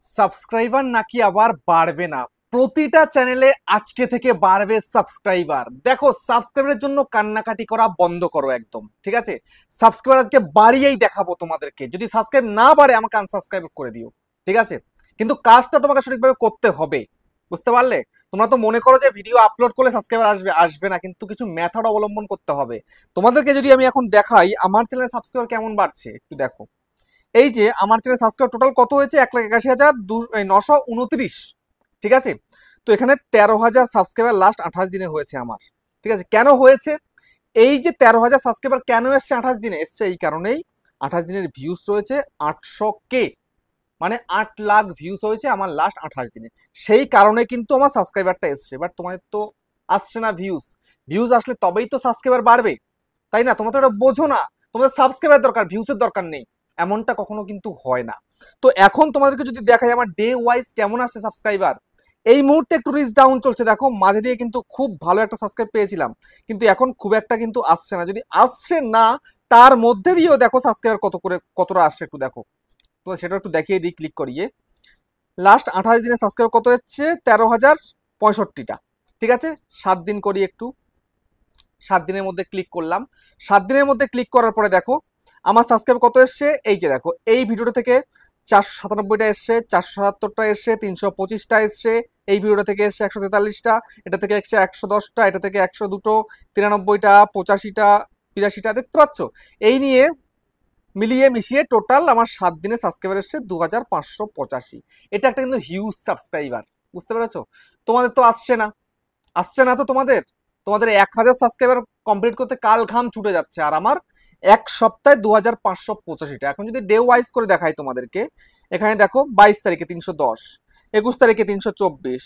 Subscriber নাকি আবার বাড়বে না? প্রতিটা চ্যানেলে আজকে থেকে বাড়বে সাবস্ক্রাইবার। দেখো, সাবস্ক্রাইবারের জন্য কান্নাকাটি করা বন্ধ করো একদম, ঠিক আছে? সাবস্ক্রাইবার আজকে বাড়িয়েই দেখাবো তোমাদেরকে। যদি সাবস্ক্রাইব না বাড়ে আমাকে আনসাবস্ক্রাইব করে দিও, ঠিক আছে? কিন্তু কাজটা তোমাকে সঠিকভাবে করতে হবে, বুঝতে পারলে? তোমরা তো মনে করো যে ভিডিও আপলোড করলে সাবস্ক্রাইবার আসবে, আসবে না, কিন্তু কিছু মেথড অবলম্বন করতে হবে তোমাদেরকে। যদি আমি এখন দেখাই আমার চ্যানেলে সাবস্ক্রাইবার কেমন বাড়ছে, একটু দেখো। এই যে আমার চ্যানেল সাবস্ক্রাইব টোটাল কত হয়েছে, 1,81,929, ঠিক আছে? তো এখানে 13,000 সাবস্ক্রাইবার লাস্ট 28 দিনে হয়েছে আমার, ঠিক আছে? কেন হয়েছে? এই যে 13,000 সাবস্ক্রাইবার কেন এসছে 28 দিনে? এসছে এই কারণেই, 28 দিনের ভিউজ রয়েছে 800K, মানে 8 লাখ ভিউজ হয়েছে আমার লাস্ট 28 দিনে। সেই কারণে কিন্তু আমার সাবস্ক্রাইবারটা এসছে। বাট তোমাদের তো আসছে না ভিউজ। ভিউজ আসলে তবেই তো সাবস্ক্রাইবার বাড়বে, তাই না? তোমরা তো এটা বোঝো না। তোমাদের সাবস্ক্রাইবার দরকার, ভিউজের দরকার নেই, এমনটা কখনো কিন্তু হয় না। তো এখন তোমাদেরকে যদি দেখাই আমার ডে ওয়াইজ কেমন আসছে সাবস্ক্রাইবার, এই মুহূর্তে একটু রিচ ডাউন চলছে। দেখো, মাঝে দিয়ে কিন্তু খুব ভালো একটা সাবস্ক্রাইব পেয়েছিলাম, কিন্তু এখন খুব একটা কিন্তু আসছে না। যদি আসছে না, তার মধ্যে দিয়েও দেখো সাবস্ক্রাইবার কতটা আসছে একটু দেখো। তো সেটা একটু দেখিয়ে দিই ক্লিক করিয়ে। লাস্ট 28 দিনে সাবস্ক্রাইব কত হচ্ছে, 13,065টা, ঠিক আছে? 7 দিন করি একটু। 7 দিনের মধ্যে ক্লিক করলাম। 7 দিনের মধ্যে ক্লিক করার পরে দেখো আমার সাবস্ক্রাইব কত এসছে। এই যে দেখো, এই ভিডিওটা থেকে 497টা এসছে, 477টা এসছে, 325টা এসছে, এই ভিডিওটা থেকে এসছে 143টা, এটা থেকে এসছে 110টা, এটা থেকে 102টো, 93টা, 85টা, 82টা, দেখতে পাচ্ছ? এই নিয়ে মিলিয়ে মিশিয়ে টোটাল আমার 7 দিনে সাবস্ক্রাইবার এসছে 2,585। এটা একটা কিন্তু হিউজ সাবস্ক্রাইবার, বুঝতে পেরেছো? তোমাদের তো আসছে না, আসছে না তো তোমাদের। তোমাদের 1,000 সাবস্ক্রাইবার কমপ্লিট করতে কাল ঘাম ছুটে যাচ্ছে, আর আমার এক সপ্তাহে 2,585টা। এখন যদি ডে ওয়াইজ করে দেখাই তোমাদেরকে, এখানে দেখো 22 তারিখে 310, 21 তারিখে 324,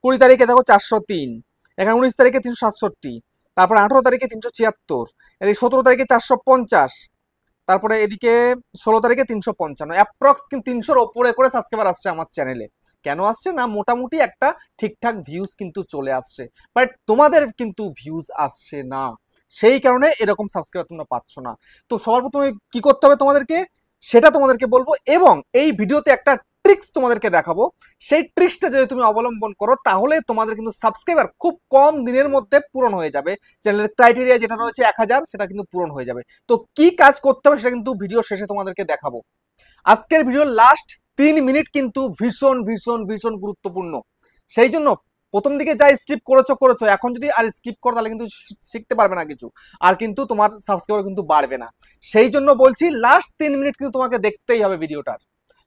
20 তারিখে দেখো 403, এখানে 19 তারিখে 367, তারপরে 18 তারিখে 376, এদিকে 17 তারিখে 450, তারপরে এদিকে 16 তারিখে 355, অ্যাপ্রক্স কিন্তু 300-র ওপরে করে সাবস্ক্রাইবার আসছে আমার চ্যানেলে। কেন আসছে না? মোটামুটি একটা ঠিকঠাক ভিউজ কিন্তু চলে আসছে, বাট তোমাদের কিন্তু ভিউজ আসছে না। সেই কারণে এরকম সাবস্ক্রাইবার তোমরা পাচ্ছ না। তো সবার প্রথমে কি করতে হবে তোমাদেরকে, সেটা তোমাদেরকে বলবো, এবং এই ভিডিওতে একটা ট্রিক্স তোমাদেরকে দেখাবো। সেই ট্রিক্সটা যদি তুমি অবলম্বন করো, তাহলে তোমাদের কিন্তু সাবস্ক্রাইবার খুব কম দিনের মধ্যে পূরণ হয়ে যাবে। চ্যানেলের ক্রাইটেরিয়া যেটা রয়েছে 1,000, সেটা কিন্তু পূরণ হয়ে যাবে। তো কি কাজ করতে হবে সেটা কিন্তু ভিডিও শেষে তোমাদেরকে দেখাবো। আজকের ভিডিওর লাস্ট 3 মিনিট কিন্তু ভীষণ ভীষণ ভীষণ গুরুত্বপূর্ণ। সেই জন্য প্রথম দিকে যা স্কিপ করেছো করেছো, এখন যদি আর স্কিপ করো তাহলে কিন্তু শিখতে পারবে না কিছু, আর কিন্তু তোমার সাবস্ক্রাইবার কিন্তু বাড়বে না। সেই জন্য বলছি লাস্ট 3 মিনিট কিন্তু তোমাকে দেখতেই হবে ভিডিওটার।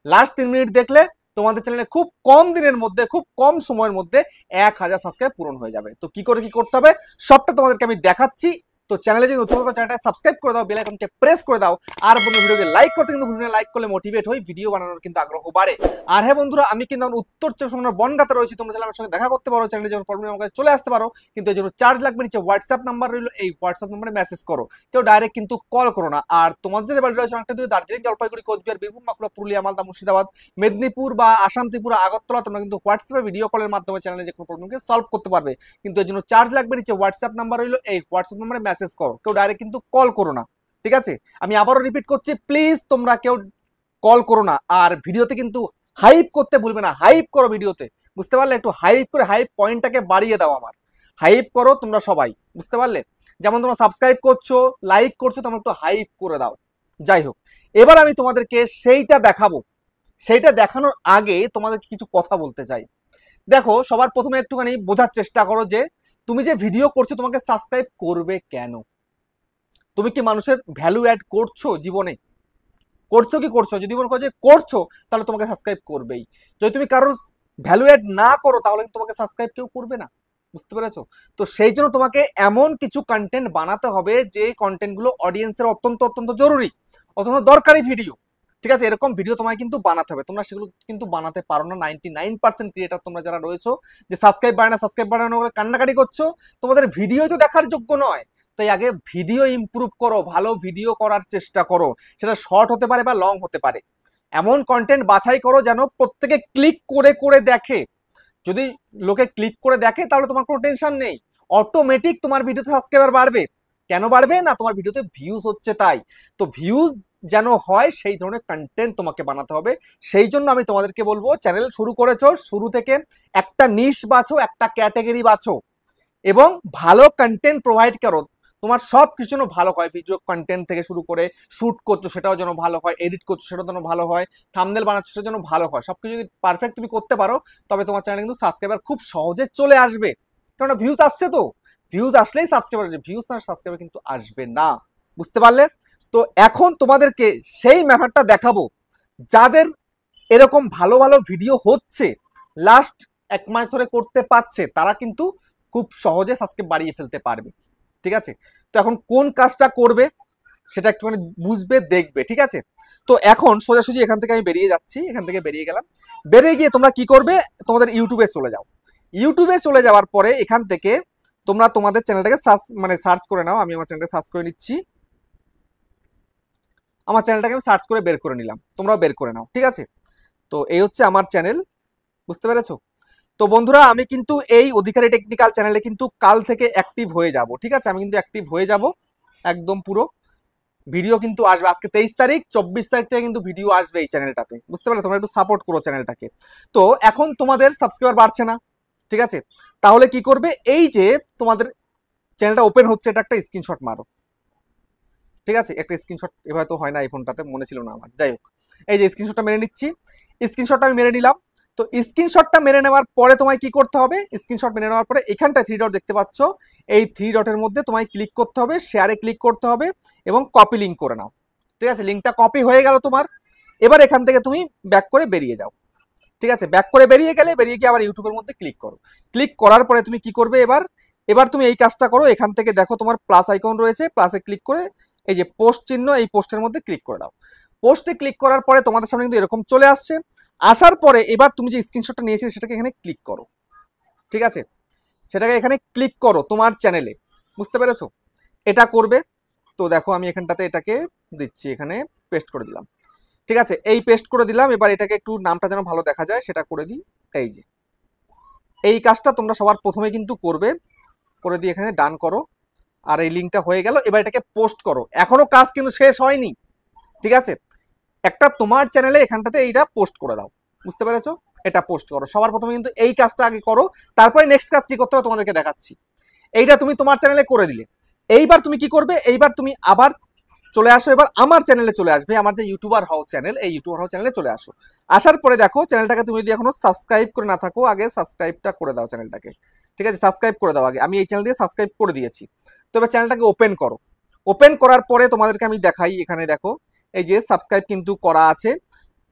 লাস্ট 3 মিনিট দেখলে তোমাদের চ্যানেলে খুব কম দিনের মধ্যে, খুব কম সময়ের মধ্যে 1,000 সাবস্ক্রাইব পূরণ হয়ে যাবে। তো কি করে কি করতে হবে সবটা তোমাদেরকে আমি দেখাচ্ছি। তো চ্যানেলে যদি নতুন থাকো চ্যানেলটা সাবস্ক্রাইব করে দাও, বেল আইকনকে প্রেস করে দাও, আর বন্ধু ভিডিওকে লাইক করতে কিন্তু ভুলবে না। লাইক করলে মোটিভেট হই, ভিডিও বানানোর কিন্তু আগ্রহ বাড়ে। আর হ্যাঁ বন্ধুরা, আমি কিন্তু উত্তর 24 বনগাঁতে রয়েছি। তোমরা চাইলে আমার সঙ্গে দেখা করতে পারো, চ্যানেলে যখন প্রবলেম আমাকে চলে আসতে পারো, কিন্তু এর জন্য চার্জ লাগবে। নিচে হোয়াটসঅ্যাপ নাম্বার রইলো, এই হোয়াটসঅ্যাপ নাম্বারে মেসেজ করো, কেউ ডাইরেক্ট কিন্তু কল করো না। আর তোমাদের যে বাড়ি রয়েছে অনেকটা দূরে, দার্জিলিং, জলপাইগুড়ি, কোচবিহার, বীরভূম, বাঁকুড়া, পুরুলিয়া, মালদা, মুর্শিদাবাদ, মেদিনীপুর বা আসাম, ত্রিপুরা, আগরতলা, তোমরা কিন্তু হোয়াটসঅ্যাপে ভিডিও কলের মাধ্যমে চ্যানেলে যে কোনো প্রবলেমকে সলভ করতে পারবে। কিন্তু এর জন্য চার্জ লাগবে। নিচে হোয়াটসঅ্যাপ নাম্বার রইলো, এই হোয়াটসঅ্যাপ নাম্বারে মেসেজ করো, কেউ ডাইরেক্ট কিন্তু কল করো না, ঠিক আছে? আমি আবারও রিপিট করছি, প্লিজ তোমরা কেউ কল করো না। আর ভিডিওতে কিন্তু হাইপ করতে ভুলবে না, হাইপ করো ভিডিওতে, বুঝতে পারলে? একটু হাইপ করে হাইপ পয়েন্টটাকে বাড়িয়ে দাও আমার। হাইপ করো তোমরা সবাই, বুঝতে পারলে? যেমন তোমরা সাবস্ক্রাইব করছো, লাইক করছো, তোমরা একটু হাইপ করে দাও। যাই হোক, এবার আমি তোমাদেরকে সেইটা দেখাবো। সেইটা দেখানোর আগে তোমাদেরকে কিছু কথা বলতে চাই। দেখো, সবার প্রথমে একটুখানি বোঝার চেষ্টা করো যে তুমি যে ভিডিও করছো তোমাকে সাবস্ক্রাইব করবে কেন? তুমি কি মানুষের ভ্যালু অ্যাড করছো জীবনে? করছো কি করছো? যদি মনে করো যে করছো, তাহলে তোমাকে সাবস্ক্রাইব করবেই। যদি তুমি কারোর ভ্যালু অ্যাড না করো, তাহলে তোমাকে সাবস্ক্রাইব কেউ করবে না, বুঝতে পেরেছো? তো সেই জন্য তোমাকে এমন কিছু কন্টেন্ট বানাতে হবে যে কন্টেন্টগুলো অডিয়েন্সের অত্যন্ত অত্যন্ত জরুরি, অত্যন্ত দরকারি ভিডিও, ঠিক আছে? এরকম ভিডিও তোমায় কিন্তু বানাতে হবে। তোমরা সেগুলো কিন্তু বানাতে পারো না। 99% ক্রিয়েটার তোমরা যারা রয়েছো, যে সাবস্ক্রাইব বাড়ে না, সাবস্ক্রাইব বাড়ানো করে কান্নাকাটি করছো, তোমাদের ভিডিও তো দেখার যোগ্য নয়। তাই আগে ভিডিও ইমপ্রুভ করো, ভালো ভিডিও করার চেষ্টা করো। সেটা শর্ট হতে পারে বা লং হতে পারে। এমন কন্টেন্ট বাছাই করো যেন প্রত্যেকে ক্লিক করে করে দেখে। যদি লোকে ক্লিক করে দেখে, তাহলে তোমার কোনো টেনশন নেই, অটোমেটিক তোমার ভিডিওতে সাবস্ক্রাইবার বাড়বে। কেন বাড়বে না? তোমার ভিডিওতে ভিউজ হচ্ছে তাই। তো ভিউজ যেন হয় সেই ধরনের কন্টেন্ট তোমাকে বানাতে হবে। সেই জন্য আমি তোমাদেরকে বলবো, চ্যানেল শুরু করেছো, শুরু থেকে একটা নিশ বাছো, একটা ক্যাটাগরি বাছো এবং ভালো কন্টেন্ট প্রোভাইড করো। তোমার সব কিছু যেন ভালো হয়, ভিডিও কন্টেন্ট থেকে শুরু করে শুট করছো সেটাও যেন ভালো হয়, এডিট করছো সেটাও যেন ভালো হয়, থাম্বনেল বানাচ্ছো সেটা যেন ভালো হয়। সবকিছু যদি পারফেক্ট তুমি করতে পারো তবে তোমার চ্যানেলে কিন্তু সাবস্ক্রাইবার খুব সহজে চলে আসবে। কারণ ভিউজ আসছে, তো ভিউজ আসলেই সাবস্ক্রাইবার আসবে, ভিউজ না সাবস্ক্রাইবার কিন্তু আসবে না। বুঝতে পারলে? তো এখন তোমাদেরকে সেই মেথডটা দেখাবো, যাদের এরকম ভালো ভালো ভিডিও হচ্ছে, লাস্ট 1 মাস ধরে করতে পারছে, তারা কিন্তু খুব সহজে সাবস্ক্রাইব বাড়িয়ে ফেলতে পারবে। ঠিক আছে? তো এখন কোন কাজটা করবে সেটা একটুখানি বুঝবে, দেখবে। ঠিক আছে? তো এখন সোজাসুজি এখান থেকে আমি বেরিয়ে যাচ্ছি, এখান থেকে বেরিয়ে গেলাম। বেরিয়ে গিয়ে তোমরা কি করবে, তোমাদের ইউটিউবে চলে যাও। ইউটিউবে চলে যাওয়ার পরে এখান থেকে তোমরা তোমাদের চ্যানেলটাকে সার্চ করে নাও। আমি আমার চ্যানেলটাকে সার্চ করে নিচ্ছি, আমার চ্যানেলটাকে আমি সার্চ করে বের করে নিলাম, তোমরাও বের করে নাও। ঠিক আছে? তো এই হচ্ছে আমার চ্যানেল। বুঝতে পেরেছো? তো বন্ধুরা, আমি কিন্তু এই অধিকারী টেকনিক্যাল চ্যানেলে কিন্তু কাল থেকে অ্যাক্টিভ হয়ে যাব। ঠিক আছে? আমি কিন্তু অ্যাক্টিভ হয়ে যাব একদম পুরো। ভিডিও কিন্তু আসবে আজকে 23 তারিখ, 24 তারিখ থেকে কিন্তু ভিডিও আসবে এই চ্যানেলটাতে। বুঝতে পারলে? তোমরা একটু সাপোর্ট করো চ্যানেলটাকে। তো এখন তোমাদের সাবস্ক্রাইবার বাড়ছে না, ঠিক আছে? তাহলে কি করবে, এই যে তোমাদের চ্যানেলটা ওপেন হচ্ছে, এটা একটা স্ক্রিনশট মারো। ঠিক আছে? একটা স্ক্রিনশট, এভাবে তো হয় না, এই ফোনটাতে মনে ছিল না আমার, যাই হোক। এই যে স্ক্রিনশটটা মেরে নিচ্ছি, স্ক্রিনশটটা আমি মেরে নিলাম। তো স্ক্রিনশটটা মেরে নেওয়ার পরে তোমায় কি করতে হবে, স্ক্রিনশট মেরে নেওয়ার পরে এখানটায় 3 ডট দেখতে পাচ্ছ, এই 3 ডটের মধ্যে তোমায় ক্লিক করতে হবে, শেয়ারে ক্লিক করতে হবে এবং কপি লিঙ্ক করে নাও। ঠিক আছে? লিঙ্কটা কপি হয়ে গেল তোমার। এবার এখান থেকে তুমি ব্যাক করে বেরিয়ে যাও। ঠিক আছে? ব্যাক করে বেরিয়ে গেলে, বেরিয়ে গিয়ে আবার ইউটিউবের মধ্যে ক্লিক করো। ক্লিক করার পরে তুমি কি করবে, এবার এবার তুমি এই কাজটা করো। এখান থেকে দেখো তোমার প্লাস আইকন রয়েছে, প্লাসে ক্লিক করে এই যে পোস্ট চিহ্ন, এই পোস্টের মধ্যে ক্লিক করে দাও। পোস্টে ক্লিক করার পরে তোমাদের সামনে কিন্তু এরকম চলে আসছে। আসার পরে এবার তুমি যে স্ক্রিনশটটা নিয়েছিলে সেটাকে এখানে ক্লিক করো। ঠিক আছে? সেটাকে এখানে ক্লিক করো তোমার চ্যানেলে। বুঝতে পেরেছো? এটা করবে। তো দেখো আমি এখানটাতে এটাকে দিচ্ছি, এখানে পেস্ট করে দিলাম। ঠিক আছে? এই পেস্ট করে দিলাম। এবার এটাকে একটু নামটা যেন ভালো দেখা যায় সেটা করে দিই। এই যে এই কাজটা তোমরা সবার প্রথমে কিন্তু করবে, করে দিয়ে এখানে ডান করো। আর এই লিঙ্কটা হয়ে গেল। এবার এটাকে পোস্ট করো। এখনো কাজ কিন্তু শেষ হয়নি। ঠিক আছে? একটা তোমার চ্যানেলে এখানটাতে এইটা পোস্ট করে দাও। বুঝতে পেরেছো? এটা পোস্ট করো। সবার প্রথমে কিন্তু এই কাজটা আগে করো, তারপরে নেক্সট কাজ কি করতে হবে তোমাদেরকে দেখাচ্ছি। এইটা তুমি তোমার চ্যানেলে করে দিলে। এইবার তুমি কি করবে, এইবার তুমি আবার চলে আসো, এবার আমার চ্যানেলে চলে আসবে, আমার যে ইউটিউবার হাউ চ্যানেল, এই ইউটিউবার হাউ চ্যানেলে চলে আসো। আসার পরে দেখো চ্যানেলটাকে তুমি যদি এখনো সাবস্ক্রাইব করে না থাকো, আগে সাবস্ক্রাইবটা করে দাও চ্যানেলটাকে। ঠিক আছে? সাবস্ক্রাইব করে দাও আগে। আমি এই চ্যানেল দিয়ে সাবস্ক্রাইব করে দিয়েছি। তো এবার চ্যানেলটাকে ওপেন করো। ওপেন করার পরে তোমাদেরকে আমি দেখাই, এখানে দেখো এই যে সাবস্ক্রাইব কিন্তু করা আছে।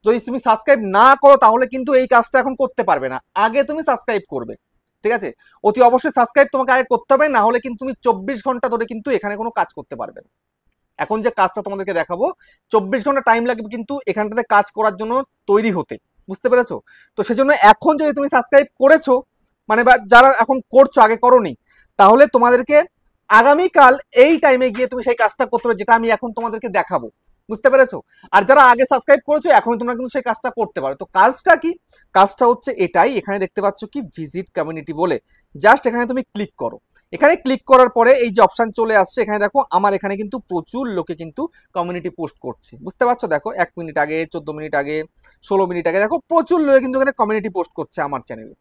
যদি তুমি সাবস্ক্রাইব না করো তাহলে কিন্তু এই কাজটা এখন করতে পারবে না, আগে তুমি সাবস্ক্রাইব করবে। ঠিক আছে? অতি অবশ্যই সাবস্ক্রাইব তোমাকে আগে করতে হবে, না হলে কিন্তু তুমি 24 ঘন্টা ধরে কিন্তু এখানে কোনো কাজ করতে পারবে না। এখন যে কাজটা তোমাদেরকে দেখাবো, 24 ঘন্টা টাইম লাগবে কিন্তু এখানটাতে কাজ করার জন্য, তৈরি হতে। বুঝতে পেরেছো? তো সেজন্য এখন যদি তুমি সাবস্ক্রাইব করেছো, মানে বা যারা এখন করছো, আগে করোনি, তাহলে তোমাদেরকে আগামীকাল এই টাইমে গিয়ে তুমি সেই কাজটা করতে হবে যেটা আমি এখন তোমাদেরকে দেখাবো। বুঝতে পেরেছো? আর যারা আগে সাবস্ক্রাইব করেছো এখন তোমরা কিন্তু সেই কাজটা করতে পারো। তো কাজটা কি? কাজটা হচ্ছে এটাই, এখানে দেখতে পাচ্ছ কি ভিজিট কমিউনিটি বলে, জাস্ট এখানে তুমি ক্লিক করো। এখানে ক্লিক করার পরে এই যে অপশন চলে আসছে, এখানে দেখো আমার এখানে কিন্তু প্রচুর লোকে কিন্তু কমিউনিটি পোস্ট করছে। বুঝতে পারছো? দেখো 1 মিনিট আগে, 14 মিনিট আগে, 16 মিনিট আগে, দেখো প্রচুর লোকে কিন্তু এখানে কমিউনিটি পোস্ট করছে আমার চ্যানেলে।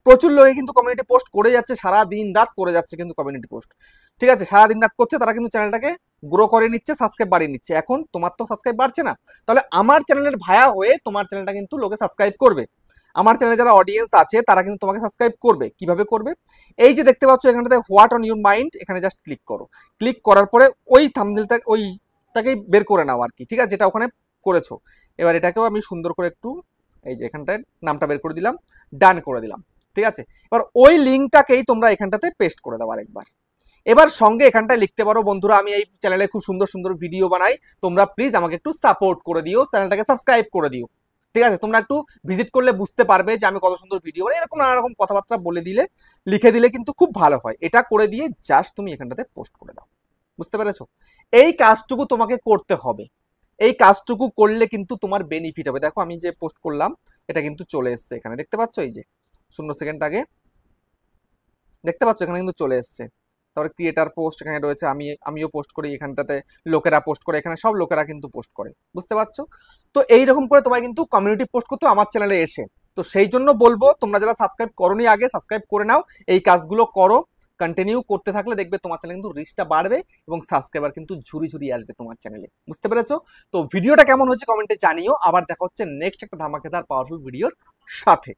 প্রচুর লোকে কিন্তু কমিউনিটি পোস্ট করে যাচ্ছে, সারা দিন রাত করে যাচ্ছে কিন্তু কমিউনিটি পোস্ট। ঠিক আছে? সারা দিন রাত করছে, তারা কিন্তু চ্যানেলটাকে গ্রো করে নিচ্ছে, সাবস্ক্রাইব বাড়িয়ে নিচ্ছে। এখন তোমার তো সাবস্ক্রাইব বাড়ছে না, তাহলে আমার চ্যানেলের ভায়া হয়ে তোমার চ্যানেলটা কিন্তু লোকে সাবস্ক্রাইব করবে। আমার চ্যানেলে যারা অডিয়েন্স আছে তারা কিন্তু তোমাকে সাবস্ক্রাইব করবে। কিভাবে করবে? এই যে দেখতে পাচ্ছ এখানটাতে হোয়াট অন ইউর মাইন্ড, এখানে জাস্ট ক্লিক করো। ক্লিক করার পরে ওই থাম্বনেলটা, ওইটাকেই বের করে নাও আর কি। ঠিক আছে? যেটা ওখানে করেছো। এবার এটাকেও আমি সুন্দর করে একটু, এই যে এখানটায় নামটা বের করে দিলাম, ডান করে দিলাম। ঠিক আছে? এবার ওই লিঙ্কটাকেই তোমরা এখানটাতে পেস্ট করে দাও আরেকবার। এবার সঙ্গে এখানটায় লিখতে পারো, বন্ধুরা আমি এই চ্যানেলে খুব সুন্দর সুন্দর ভিডিও বানাই, তোমরা প্লিজ আমাকে একটু সাপোর্ট করে দিও, চ্যানেলটাকে সাবস্ক্রাইব করে দিও। ঠিক আছে? তোমরা একটু ভিজিট করলে বুঝতে পারবে যে আমি কত সুন্দর ভিডিও বানাই। এরকম নানা রকম কথাবার্তা বলে দিলে, লিখে দিলে কিন্তু খুব ভালো হয়। এটা করে দিয়ে জাস্ট তুমি এখানটাতে পোস্ট করে দাও। বুঝতে পেরেছো? এই কাজটুকু তোমাকে করতে হবে। এই কাজটুকু করলে কিন্তু তোমার বেনিফিট হবে। দেখো আমি যে পোস্ট করলাম এটা কিন্তু চলে এসছে, এখানে দেখতে পাচ্ছ, এই যে 0 সেকেন্ড আগে দেখতে পাচ্ছ এখানে কিন্তু চলে এসছে। তারপরে ক্রিয়েটার পোস্ট এখানে রয়েছে, আমিও পোস্ট করি, এখানটাতে লোকেরা পোস্ট করে, এখানে সব লোকেরা কিন্তু পোস্ট করে, বুঝতে পারছো? তো এইরকম করে তোমায় কিন্তু কমিউনিটি পোস্ট করতে আমার চ্যানেলে এসে। তো সেই জন্য বলবো তোমরা যারা সাবস্ক্রাইব করোনি আগে সাবস্ক্রাইব করে নাও, এই কাজগুলো করো, কন্টিনিউ করতে থাকলে দেখবে তোমার চ্যানেলে কিন্তু রিচটা বাড়বে এবং সাবস্ক্রাইবার কিন্তু ঝুরি ঝুরি আসবে তোমার চ্যানেলে, বুঝতে পেরেছো? তো ভিডিওটা কেমন হচ্ছে কমেন্টে জানিও। আবার দেখা হচ্ছে নেক্সট একটা ধামাকেদার পাওয়ারফুল ভিডিওর সাথে।